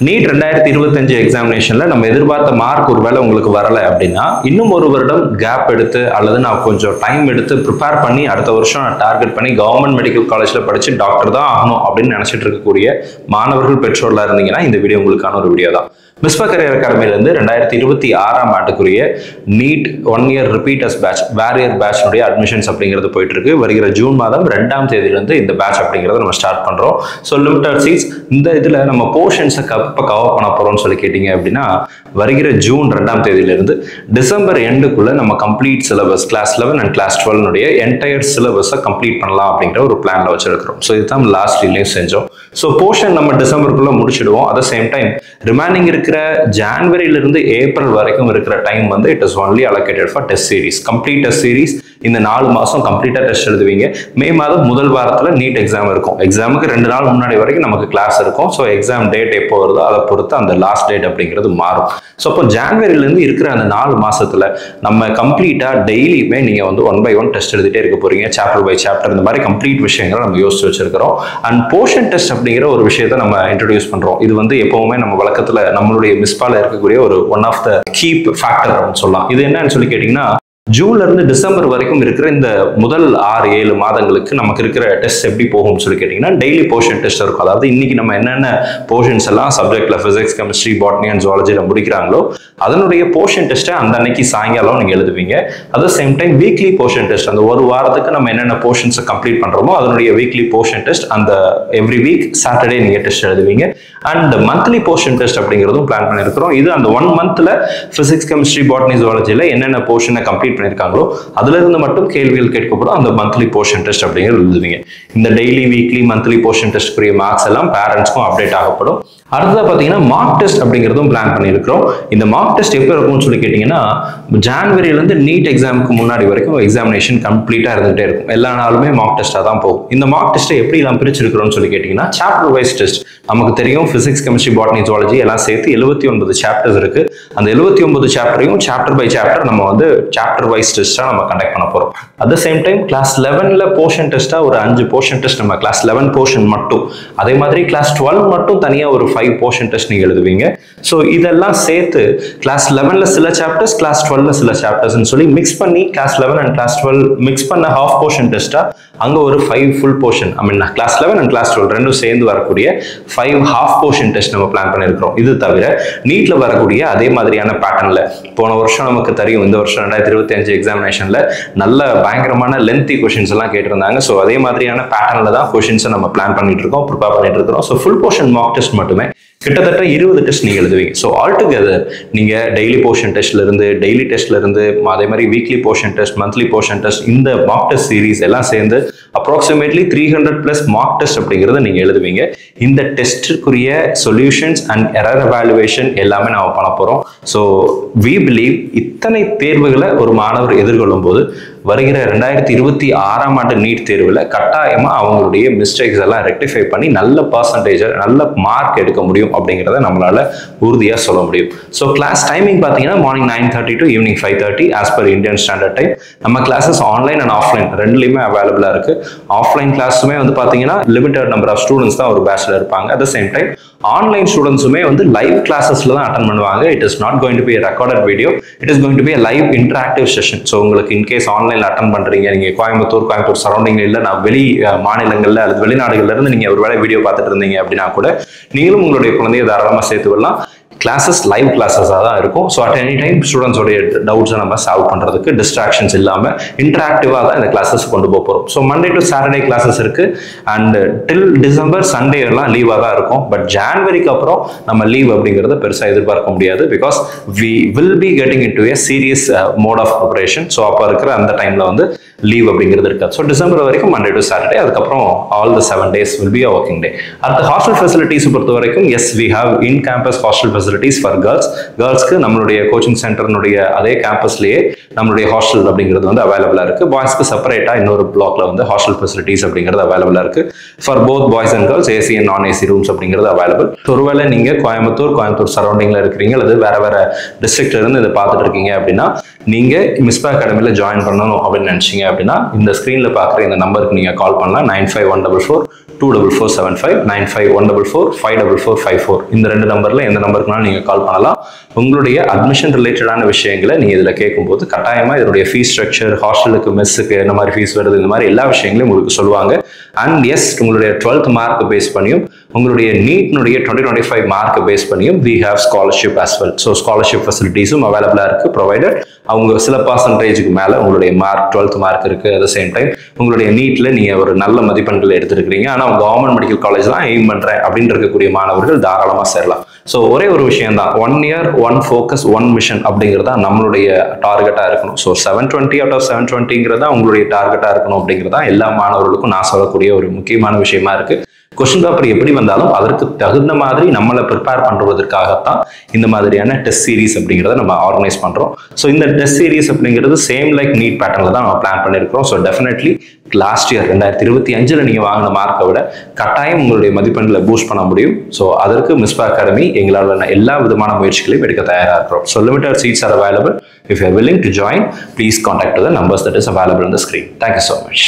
NEET 2025 எக்ஸாமினேஷன்ல நம்ம எதிர்பார்த்த mark ஒருவேளை உங்களுக்கு வரல அப்படின்னா இன்னும் ஒரு வருடம் கேப் எடுத்து அல்லது நான் கொஞ்சம் டைம் எடுத்து ப்ரிப்பேர் பண்ணி அடுத்த வருஷம் நான் டார்கெட் பண்ணி கவர்மெண்ட் மெடிக்கல் காலேஜ்ல படிச்சு டாக்டர் தான் ஆகணும் அப்படின்னு நினைச்சிட்டு இருக்கக்கூடிய மாணவர்கள் பெற்றோர்ல இருந்தீங்கன்னா இந்த வீடியோ உங்களுக்கான ஒரு வீடியோ தான். மிஸ்பா கரியர் அகாடமியிலிருந்து 2026ஆம் ஆண்டுக்குரிய NEET 1 year repeaters batch warrior பேட்ச்னுடைய அட்மிஷன்ஸ் அப்படிங்கிறது போயிட்டு இருக்கு. வருகிற ஜூன் மாதம் 2ஆம் தேதியிலிருந்து இந்த பேட்ச் அப்படிங்கிறத நம்ம ஸ்டார்ட் பண்றோம். ஸோ லிமிட்டட் சீட்ஸ் இந்த இதுல நம்ம போர்ஷன்ஸை எப்போ கவர் பண்ண போறோம்னு சொல்லி கேட்டீங்க அப்படின்னா வருகிற ஜூன் 2ஆம் தேதியிலிருந்து டிசம்பர் எண்டுக்குள்ள நம்ம complete syllabus class 11 and class 12 entire சிலபஸை கம்ப்ளீட் பண்ணலாம் அப்படிங்கிற ஒரு பிளான்ல வச்சிருக்கிறோம். ஸோ இதுதான் லாஸ்ட் இயர்லயும் செஞ்சோம். ஸோ போர்ஷன் நம்ம டிசம்பருக்குள்ள முடிச்சிடுவோம். At the same time remaining இருக்கிற ஜான்வரியிலிருந்து ஏப்ரல் வரைக்கும் இருக்கிற டைம் வந்து it is only allocated for test series. Complete test series இந்த 4 மாசம் கம்ப்ளீட்டா டெஸ்ட் எழுதுவீங்க. மே மாதம் முதல் வாரத்துல நீட் எக்ஸாம் இருக்கும். எக்ஸாமுக்கு 2 நாள் முன்னாடி வரைக்கும் நமக்கு கிளாஸ் இருக்கும். ஸோ எக்ஸாம் டேட் எப்போ வருதோ அதை பொறுத்து அந்த லாஸ்ட் டேட் அப்படிங்கிறது மாறும். ஸோ அப்போ ஜான்வரியிலிருந்து இருக்கிற அந்த 4 மாசத்துல நம்ம கம்ப்ளீட்டா டெய்லியுமே நீங்க வந்து 1 by 1 டெஸ்ட் எழுதிட்டே இருக்க போறீங்க. சாப்டர் பை சாப்டர் இந்த மாதிரி கம்ப்ளீட் விஷயங்களை நம்ம யோசிச்சு வச்சிருக்கிறோம். அண்ட் போர்ஷன் டெஸ்ட் அப்படிங்கிற ஒரு விஷயத்தை நம்ம இன்ட்ரோடியூஸ் பண்றோம். இது வந்து எப்பவுமே நம்ம வழக்கத்துல நம்மளுடைய மிஸ்பால இருக்கக்கூடிய ஒரு one of the key factor அப்படின்னு சொல்லலாம். இது என்னன்னு சொல்லி கேட்டீங்கன்னா ஜூன்ல இருந்து டிசம்பர் வரைக்கும் இருக்கிற இந்த முதல் 6-7 மாதங்களுக்கு நமக்கு இருக்கிற டெஸ்ட் எப்படி போகும்னு சொல்லி கேட்டீங்கன்னா டெய்லி போர்ஷன் டெஸ்ட் இருக்கும். அதாவது இன்னைக்கு நம்ம என்னென்ன போர்ஷன்ஸ் எல்லாம் சப்ஜெக்ட்ல பிசிக்ஸ், கெமிஸ்ட்ரி, பாட்னி அண்ட் ஜுவாலஜில முடிக்கிறாங்களோ அதனுடைய போர்ஷன் டெஸ்ட்டை அந்த அன்னைக்கு சாயங்காலம் நீங்க எழுதுவீங்க. At the same time weekly portion test அந்த ஒரு வாரத்துக்கு நம்ம என்னென்ன போர்ஷன்ஸை கம்ப்ளீட் பண்றோமோ அதனுடைய வீக்லி போர்ஷன் டெஸ்ட் அந்த எவ்ரி வீக் சாட்டர்டே நீங்க டெஸ்ட் எழுதுவீங்க. அண்ட் மந்த்லி போர்ஷன் டெஸ்ட் அப்படிங்கிறதும் பிளான் பண்ணியிருக்கிறோம். இது அந்த 1 மந்த்ல பிசிக்ஸ், கெமிஸ்ட்ரி, பாட்னி, ஜுவாலஜில என்னென்ன போர்ஷனை கம்ப்ளீட் பண்ணிருக்காங்களோ அதுல இருந்து மட்டும் கேள்விகள் கேட்கப்படும். அந்த மந்த்லி போர்ஷன் டெஸ்ட் அப்படிங்கிறது எழுதுவீங்க. இந்த டெய்லி, வீக்லி, மந்த்லி போர்ஷன் டெஸ்ட்க்குரிய மார்க்ஸ் எல்லாம் பேரண்ட்ஸ்க்கும் அப்டேட் ஆகப்படும். அடுத்ததா பாத்தீங்கன்னா மார்க் டெஸ்ட் அப்படிங்கிறதும் பிளான் பண்ணியிருக்கிறோம். இந்த மார்க் டெஸ்ட் எப்போ இருக்கும்னு சொல்லி கேட்டீங்கன்னா ஜான்வரியில இருந்து நீட் எக்ஸாமுக்கு முன்னாடி வரைக்கும் எக்ஸாமினேஷன் கம்ப்ளீட்டா இருந்துகிட்டே இருக்கும். எல்லா நாளுமே மார்க் டெஸ்டா தான் போகும். இந்த மார்க் டெஸ்ட்டை எப்படி எல்லாம் பிரிச்சிருக்கிறோம்னு சொல்லி கேட்டீங்கன்னா சாப்டர் வைஸ் டெஸ்ட். நமக்கு தெரியும் பிசிக்ஸ், கெமிஸ்ட்ரி, பாட்னி, ஜுவாலஜி எல்லாம் சேர்த்து 79 சாப்டர்ஸ் இருக்கு. அந்த 79 சாப்டரையும் சாப்டர் பை சாப்டர் நம்ம வந்து சாப்டர் வைஸ் டெஸ்டா நம்ம கண்டக்ட் பண்ண போறோம். At the same time class 11ல போர்ஷன் டெஸ்டா ஒரு 5 போர்ஷன் டெஸ்ட் நம்ம கிளாஸ் 11 போர்ஷன் மட்டும், அதே மாதிரி கிளாஸ் 12 மட்டும் தனியா ஒரு 5 போர்ஷன் டெஸ்ட் நீங்க எழுதுவீங்க. ஸோ இதெல்லாம் சேர்த்து கிளாஸ் 11ல சில சாப்டர்ஸ், கிளாஸ் 12ல சில சாப்டர்ஸ்னு சொல்லி மிக்ஸ் பண்ணி கிளாஸ் 11 அண்ட் கிளாஸ் 12 மிக்ஸ் பண்ண ஹாஃப் போர்ஷன் டெஸ்டா அங்க ஒரு 5 full portion class 11 and class 12 ரெண்டும் சேர்ந்து வரக்கூடிய 5 ஹாஃப் போர்ஷன் டெஸ்ட் நம்ம பிளான் பண்ணியிருக்கிறோம். இது தவிர நீட்ல வரக்கூடிய அதே மாதிரியான பேட்டர்ன்ல போன வருஷம் நமக்கு தெரியும், இந்த வருஷம் 2025 எக்ஸாமினேஷன்ல நல்ல பயங்கரமான லென்த்தி கொஸ்டின்ஸ் எல்லாம் கேட்டிருந்தாங்க. ஸோ அதே மாதிரியான பேட்டர்ன்ல தான் கொஸ்டின்ஸை நம்ம பிளான் பண்ணிட்டு இருக்கோம், ப்ரிப்பேர் பண்ணிட்டு இருக்கிறோம். So full portion mark test மட்டுமே கிட்டத்தட்ட 20 டெஸ்ட் நீங்க எழுதுவீங்க. ஸோ ஆல் டுகெதர் நீங்க டெய்லி போர்ஷன் டெஸ்ட்ல இருந்து, டெய்லி டெஸ்ட்ல இருந்து, அதே மாதிரி weekly portion test, monthly portion test, இந்த மார்க் டெஸ்ட் சீரிஸ் எல்லாம் சேர்ந்து அப்ராக்சிமேட்லி 300+ மார்க் டெஸ்ட் அப்படிங்கிறத நீங்க எழுதுவீங்க. இந்த டெஸ்ட்டுக்குரிய சொல்யூஷன்ஸ் அண்ட் எரர் எவாலுவேஷன் எல்லாமே நாம பண்ண போறோம். ஸோ வி பிலீவ் இத்தனை தேர்வுகளை ஒரு மாணவர் எதிர்கொள்ளும் போது வருகிற 2026ஆம் ஆண்டு நீட் தேர்வில் கட்டாயமா அவங்களுடைய மிஸ்டேக்ஸ் எல்லாம் ரெக்டிஃபை பண்ணி நல்ல பர்சன்டேஜ், நல்ல மார்க் எடுக்க முடியும் அப்படிங்கிறத நம்மளால உறுதியா சொல்ல முடியும். ஸோ கிளாஸ் டைமிங் பார்த்தீங்கன்னா morning 9:30 to evening 5:30 as per Indian standard time. நம்ம கிளாஸஸ் ஆன்லைன் அண்ட் ஆஃப்லைன் ரெண்டுலையுமே அவைலபிளா இருக்கு. ஆஃப்லைன் கிளாஸுமே வந்து பார்த்தீங்கன்னா லிமிடெட் நம்பர் ஆஃப் ஸ்டூடெண்ட்ஸ் தான் ஒரு பேட்ச்ல இருப்பாங்க. At the same time online ஸ்டூடெண்ட்ஸுமே வந்து லைவ் கிளாஸஸ்ல தான் அட்டன் பண்ணுவாங்க. It is not going to be recorded video, it is going to be live interactive session. So உங்களுக்கு இன்கேஸ் ஆன்லைன்ல அட்டன் பண்றீங்க, நீங்க கோயம்புத்தூர் சரௌண்டிங்ல இல்ல, நான் வெளி மாநிலங்கள்ல அல்லது வெளிநாடுகள்ல இருந்து நீங்க ஒருவேளை வீடியோ பார்த்துட்டு இருந்தீங்க அப்படின்னா கூட நீங்களும் உங்களுடைய குழந்தையை தாராளமா சேர்த்து விடலாம். கிளாஸஸ் லைவ் கிளாஸஸாக தான் இருக்கும். ஸோ அட் எனி டைம் ஸ்டூடெண்ட்ஸோடைய டவுட்ஸை நம்ம சால்வ் பண்ணுறதுக்கு டிஸ்ட்ராக்ஷன்ஸ் இல்லாமல் இன்டராக்டிவாக தான் இந்த கிளாஸஸ் கொண்டு போகிறோம். So Monday to Saturday classes இருக்கு. அண்ட் டில் டிசம்பர் சண்டே எல்லாம் லீவாக தான் இருக்கும். பட் ஜான்வரிக்கு அப்புறம் நம்ம லீவ் அப்படிங்கிறத பெருசாக எதிர்பார்க்க முடியாது. Because we will be getting into a serious mode of preparation. So அப்போ இருக்கிற அந்த டைம்ல வந்து லீவ் அப்படிங்கிறது இருக்காது. ஸோ டிசம்பர் வரைக்கும் மண்டே டு சாட்டர்டே, அதுக்கப்புறம் all the 7 days will be a working day. அடுத்த ஹாஸ்டல் ஃபெசிலிட்டிஸ் பொறுத்த வரைக்கும் yes we have in campus hostel facilities for girls. கேர்ள்ஸ்க்கு நம்மளுடைய கோச்சிங் சென்டர்னுடைய அதே கேம்பஸ்லேயே நம்மளுடைய ஹாஸ்டல் அப்படிங்கிறது வந்து அவைலபிளா இருக்கு. பாய்ஸ்க்கு செப்பரேட்டா இன்னொரு பிளாக்ல வந்து ஹாஸ்டல் ஃபெசிலிட்டிஸ் அப்படிங்கிறது அவைலபிளா இருக்கு. For both boys and girls AC and நான் ஏசி ரூம்ஸ் அப்படிங்கிறது அவைலபிள். ஒருவேளை நீங்க கோயம்புத்தூர் சரௌண்டிங்ல இருக்கிறீங்க அல்லது வேற டிஸ்ட்ரிக்ட்ல இருந்து இதை பார்த்துட்டு இருக்கீங்க அப்படின்னா நீங்க மிஸ்பா அகாடமியில ஜாயின் பண்ணணும் அப்படின்னு நினைச்சீங்க அப்படின்னா இந்த ஸ்கிரீன்ல பாக்குற இந்த நம்பருக்கு நீங்க கால் பண்ணலாம். 9514 2447595144 54454 இந்த 2 நம்பர்ல எந்த நம்பருக்குனாலும் நீங்க கால் பண்ணலாம். உங்களுடைய அட்மிஷன் ரிலேட்டடான விஷயங்களை நீங்க இதுல கேட்கும்போது கட்டாயமா இதனுடைய ஃபீஸ் ஸ்ட்ரக்சர், ஹாஸ்டலுக்கு, மெஸ்ஸுக்கு என்ன மாதிரி ஃபீஸ் வருது, இந்த மாதிரி எல்லா விஷயங்களையும் உங்களுக்கு சொல்லுவாங்க. அண்ட் எஸ், உங்களுடைய 12th மார்க் பேஸ் பண்ணியும் உங்களுடைய நீட்னுடைய 2025 மார்க் பேஸ் பண்ணியும் we have scholarship as well. So scholarship ஃபெசிலிட்டிஸும் அவைலபிளா இருக்கு. ப்ரொவைடட் அவங்க சில பர்சன்டேஜுக்கு மேல உங்களுடைய மார்க் 12th மார்க் இருக்கு. அட் த சேம் டைம் உங்களுடைய நீட்ல நீங்க ஒரு நல்ல மதிப்பெண்கள் எடுத்திருக்கிறீங்க, ஆனா கவர்மெண்ட் மெடிக்கல் காலேஜ் தான் எய்ம் பண்றேன் அப்படின்னு இருக்கக்கூடிய மாணவர்கள் தாராளமா சேரலாம். ஸோ ஒரே ஒரு விஷயம் தான், 1 year 1 focus 1 mission அப்படிங்கிறது தான் நம்மளுடைய டார்கெட்டா இருக்கணும். ஸோ 720 out of 720ங்கிறதா உங்களுடைய டார்கெட்டா இருக்கணும் அப்படிங்கிறதா எல்லா மாணவர்களுக்கும் நான் சொல்லக்கூடிய ஒரு முக்கியமான விஷயமா இருக்கு. கொஸ்டின் பேப்பர் எப்படி வந்தாலும் அதற்கு தகுந்த மாதிரி நம்மளை ப்ரிப்பேர் பண்ணுவதற்காகத்தான் இந்த மாதிரியான டெஸ்ட் சீரீஸ் அப்படிங்கிறத நம்ம ஆர்கனைஸ் பண்றோம். ஸோ இந்த டெஸ்ட் சீரீஸ் அப்படிங்கிறது சேம் லைக் நீட் பேட்டர்ல தான் நம்ம பிளான் பண்ணியிருக்கிறோம். ஸோ டெஃபினெட்லி லாஸ்ட் இயர் 2025 நீங்க வாங்கின மார்க்கை விட கட்டாயம் உங்களுடைய மதிப்பெண்களை பூஸ்ட் பண்ண முடியும். ஸோ அதற்கு மிஸ்பா அகாடமி எங்களால் எல்லா விதமான முயற்சிகளையும் எடுக்க தயாராக இருக்கிறோம். So limited seats are available. If you are willing to join, please contact the numbers that is available on the screen. Thank you so much.